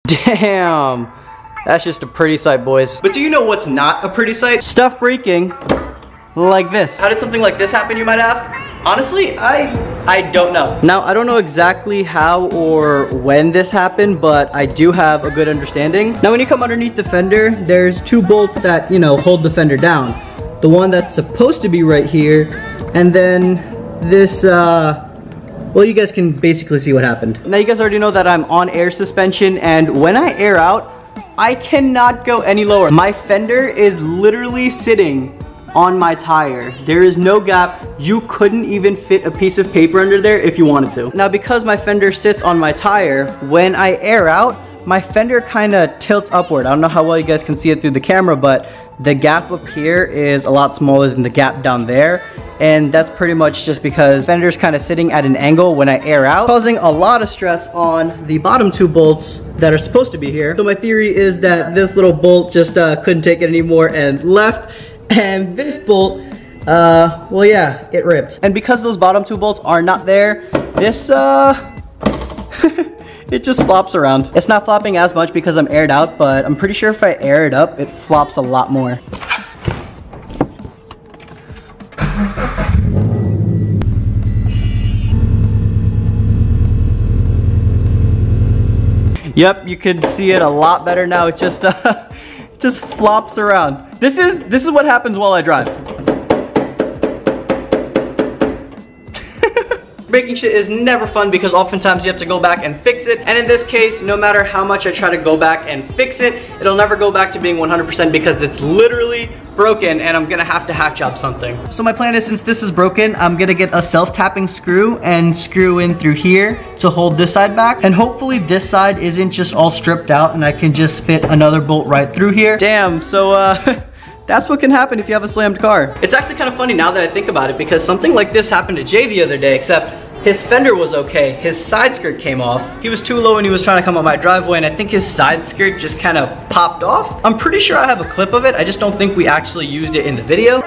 Damn, that's just a pretty sight, boys. But do you know what's not a pretty sight? Stuff breaking like this. How did something like this happen, you might ask? Honestly, I don't know. Now, I don't know exactly how or when this happened, but I do have a good understanding. Now, when you come underneath the fender, there's two bolts that, you know, hold the fender down. The one that's supposed to be right here, and then this, well, you guys can basically see what happened. Now, you guys already know that I'm on air suspension, and when I air out, I cannot go any lower. My fender is literally sitting on my tire. There is no gap. You couldn't even fit a piece of paper under there if you wanted to. Now, because my fender sits on my tire, when I air out, my fender kind of tilts upward. I don't know how well you guys can see it through the camera, but the gap up here is a lot smaller than the gap down there. And that's pretty much just because the fender's kind of sitting at an angle when I air out, causing a lot of stress on the bottom two bolts that are supposed to be here. So my theory is that this little bolt just couldn't take it anymore and left. And this bolt, well, yeah, it ripped. And because those bottom two bolts are not there, this, it just flops around. It's not flopping as much because I'm aired out, but I'm pretty sure if I air it up, it flops a lot more. Yep, you can see it a lot better now. It just, just flops around. This is what happens while I drive. Breaking shit is never fun because oftentimes you have to go back and fix it. And in this case, no matter how much I try to go back and fix it, it'll never go back to being 100% because it's literally broken and I'm gonna have to hack job something. So my plan is, since this is broken, I'm gonna get a self-tapping screw and screw in through here to hold this side back. And hopefully this side isn't just all stripped out and I can just fit another bolt right through here. Damn, so that's what can happen if you have a slammed car. It's actually kind of funny now that I think about it, because something like this happened to Jay the other day, except his fender was okay. His side skirt came off. He was too low when he was trying to come on my driveway, and I think his side skirt just kind of popped off. I'm pretty sure I have a clip of it. I just don't think we actually used it in the video.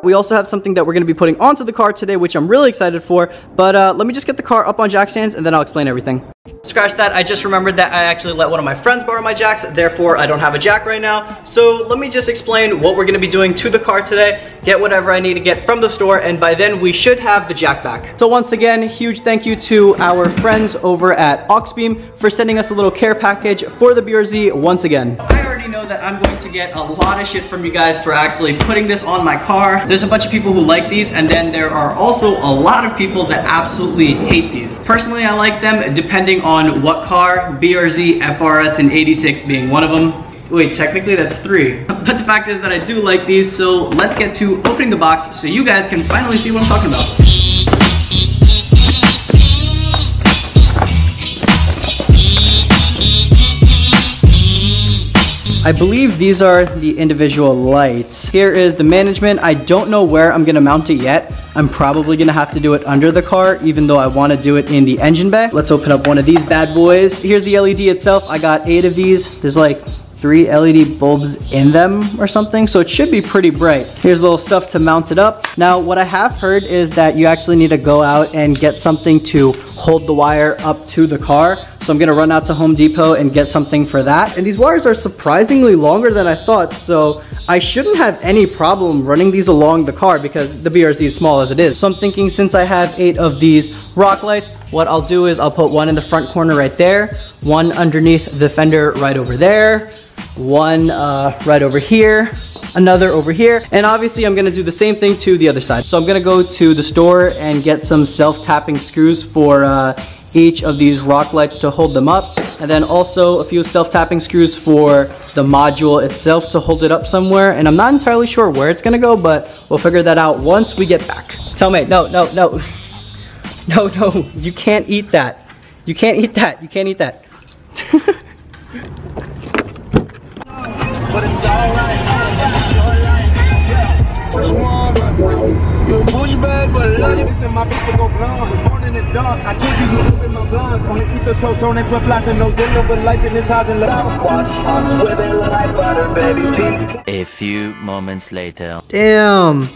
We also have something that we're going to be putting onto the car today, which I'm really excited for. But let me just get the car up on jack stands and then I'll explain everything. Scratch that, I just remembered that I actually let one of my friends borrow my jacks, therefore I don't have a jack right now. So let me just explain what we're going to be doing to the car today, get whatever I need to get from the store, and by then we should have the jack back. So once again, huge thank you to our friends over at Auxbeam for sending us a little care package for the BRZ once again. I already know that I'm going to get a lot of shit from you guys for actually putting this on my car. There's a bunch of people who like these, and then there are also a lot of people that absolutely hate these. Personally, I like them depending on what car, BRZ, FRS, and 86 being one of them. Wait, technically that's 3. But the fact is that I do like these, so let's get to opening the box so you guys can finally see what I'm talking about. I believe these are the individual lights. Here is the management. I don't know where I'm gonna mount it yet. I'm probably gonna have to do it under the car, even though I wanna do it in the engine bay. Let's open up one of these bad boys. Here's the LED itself. I got 8 of these. There's like 3 LED bulbs in them or something, so it should be pretty bright. Here's a little stuff to mount it up. Now, what I have heard is that you actually need to go out and get something to hold the wire up to the car. So I'm gonna run out to Home Depot and get something for that. And these wires are surprisingly longer than I thought, so I shouldn't have any problem running these along the car because the BRZ is small as it is. So I'm thinking, since I have 8 of these rock lights, what I'll do is I'll put one in the front corner right there, one underneath the fender right over there, one right over here, another over here, and obviously I'm gonna do the same thing to the other side. So I'm gonna go to the store and get some self-tapping screws for each of these rock lights to hold them up, and then also a few self-tapping screws for the module itself to hold it up somewhere, and I'm not entirely sure where it's gonna go, but we'll figure that out once we get back. Tell me, no, you can't eat that. You can't eat that, you can't eat that. But it's all right. You a douchebag, but love you. This in my bitch to go blonde. Was born in the dark. I give you open my blinds. On the ether toast, on that sweat platinos. Dealing with life in this house and love. Watch where they look like butter, baby. Pink. A few moments later. Damn.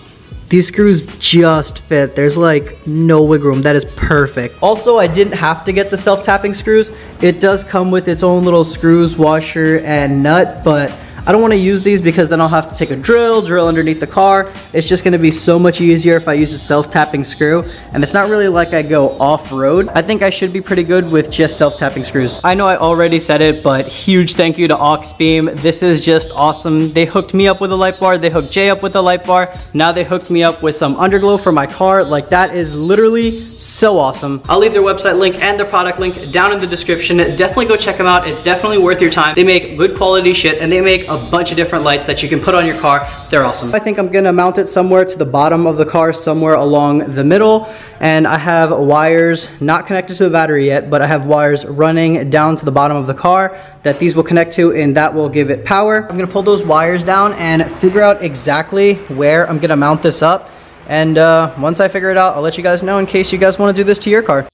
These screws just fit. There's like no wiggle room. That is perfect. Also, I didn't have to get the self-tapping screws. It does come with its own little screws, washer, and nut, but I don't want to use these because then I'll have to take a drill underneath the car. It's just going to be so much easier if I use a self-tapping screw. And it's not really like I go off-road. I think I should be pretty good with just self-tapping screws. I know I already said it, but huge thank you to Auxbeam. This is just awesome. They hooked me up with a light bar. They hooked Jay up with a light bar. Now they hooked me up with some underglow for my car. Like, that is literally so awesome. I'll leave their website link and their product link down in the description. Definitely go check them out. It's definitely worth your time. They make good quality shit, and they make a bunch of different lights that you can put on your car. They're awesome. I think I'm gonna mount it somewhere to the bottom of the car, somewhere along the middle. And I have wires not connected to the battery yet, but I have wires running down to the bottom of the car that these will connect to, and that will give it power. I'm gonna pull those wires down and figure out exactly where I'm gonna mount this up. And once I figure it out, I'll let you guys know in case you guys wanna do this to your car.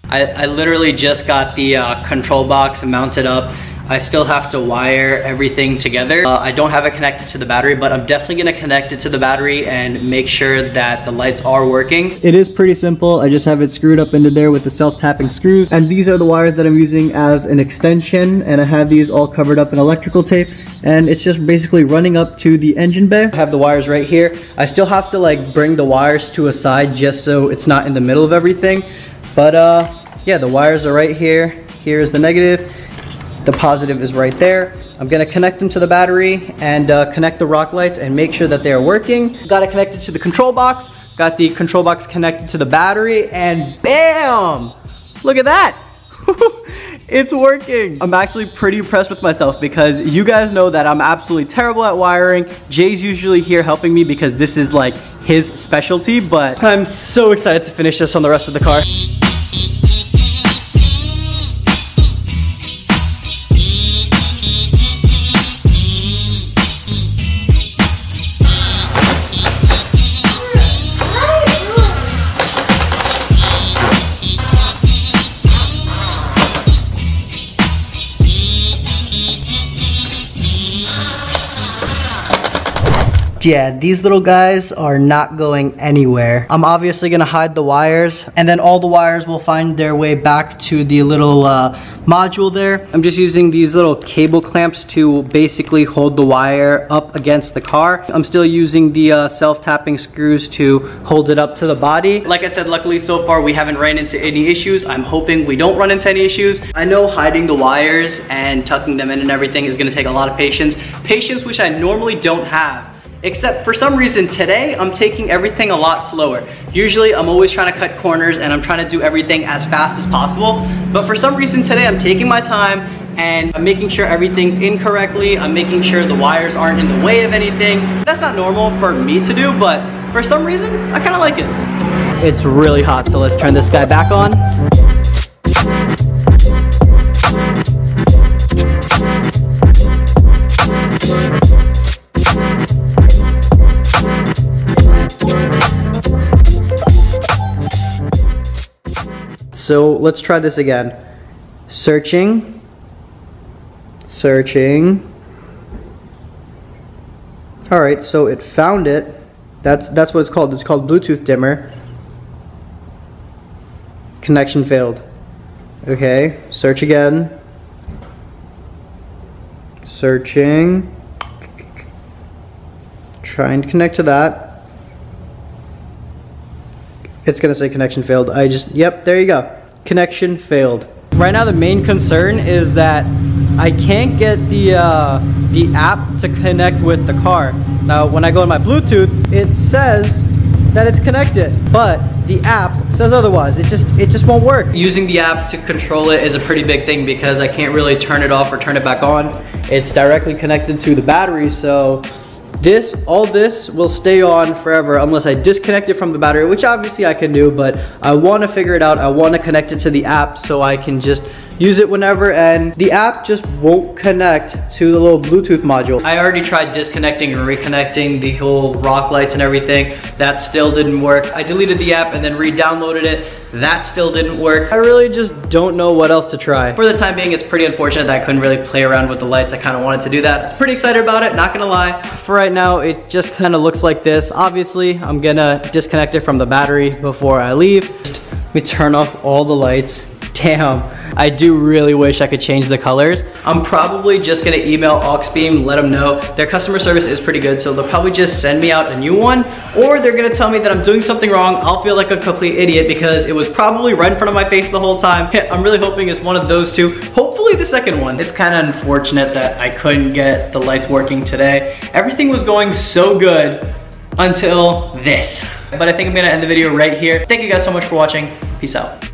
I literally just got the control box mounted up. I still have to wire everything together. I don't have it connected to the battery, but I'm definitely gonna connect it to the battery and make sure that the lights are working. It is pretty simple. I just have it screwed up into there with the self-tapping screws. And these are the wires that I'm using as an extension. And I have these all covered up in electrical tape. And it's just basically running up to the engine bay. I have the wires right here. I still have to like bring the wires to a side just so it's not in the middle of everything. But yeah, the wires are right here. Here's the negative. The positive is right there. I'm gonna connect them to the battery and connect the rock lights and make sure that they are working. Got it connected to the control box. Got the control box connected to the battery, and bam! Look at that. It's working. I'm actually pretty impressed with myself because you guys know that I'm absolutely terrible at wiring. Jay's usually here helping me because this is like his specialty, but I'm so excited to finish this on the rest of the car. Yeah, these little guys are not going anywhere. I'm obviously gonna hide the wires, and then all the wires will find their way back to the little module there. I'm just using these little cable clamps to basically hold the wire up against the car. I'm still using the self-tapping screws to hold it up to the body. Like I said, luckily so far we haven't ran into any issues. I'm hoping we don't run into any issues. I know hiding the wires and tucking them in and everything is gonna take a lot of patience. Patience which I normally don't have. Except for some reason today, I'm taking everything a lot slower. Usually I'm always trying to cut corners and I'm trying to do everything as fast as possible. But for some reason today, I'm taking my time and I'm making sure everything's in correctly. I'm making sure the wires aren't in the way of anything. That's not normal for me to do, but for some reason, I kind of like it. It's really hot, so let's turn this guy back on. So let's try this again. Searching. Searching. Alright, so it found it. That's what it's called. It's called Bluetooth dimmer. Connection failed. Okay, search again. Searching. Trying to connect to that. It's gonna say connection failed. Yep, there you go. Connection failed. Right now the main concern is that I can't get the app to connect with the car. Now when I go on my Bluetooth, it says that it's connected, but the app says otherwise. It just won't work. Using the app to control it is a pretty big thing because I can't really turn it off or turn it back on. It's directly connected to the battery, so all this will stay on forever unless I disconnect it from the battery, which obviously I can do, but I want to figure it out. I want to connect it to the app so I can just use it whenever, and the app just won't connect to the little Bluetooth module. I already tried disconnecting and reconnecting the whole rock lights and everything. That still didn't work. I deleted the app and then re-downloaded it. That still didn't work. I really just don't know what else to try. For the time being, it's pretty unfortunate that I couldn't really play around with the lights. I kind of wanted to do that. I was pretty excited about it, not gonna lie. For right now, it just kind of looks like this. Obviously, I'm gonna disconnect it from the battery before I leave. Let me turn off all the lights. Damn, I do really wish I could change the colors. I'm probably just gonna email Auxbeam, let them know. Their customer service is pretty good, so they'll probably just send me out a new one, or they're gonna tell me that I'm doing something wrong. I'll feel like a complete idiot because it was probably right in front of my face the whole time. I'm really hoping it's one of those two. Hopefully the second one. It's kind of unfortunate that I couldn't get the lights working today. Everything was going so good until this. But I think I'm gonna end the video right here. Thank you guys so much for watching. Peace out.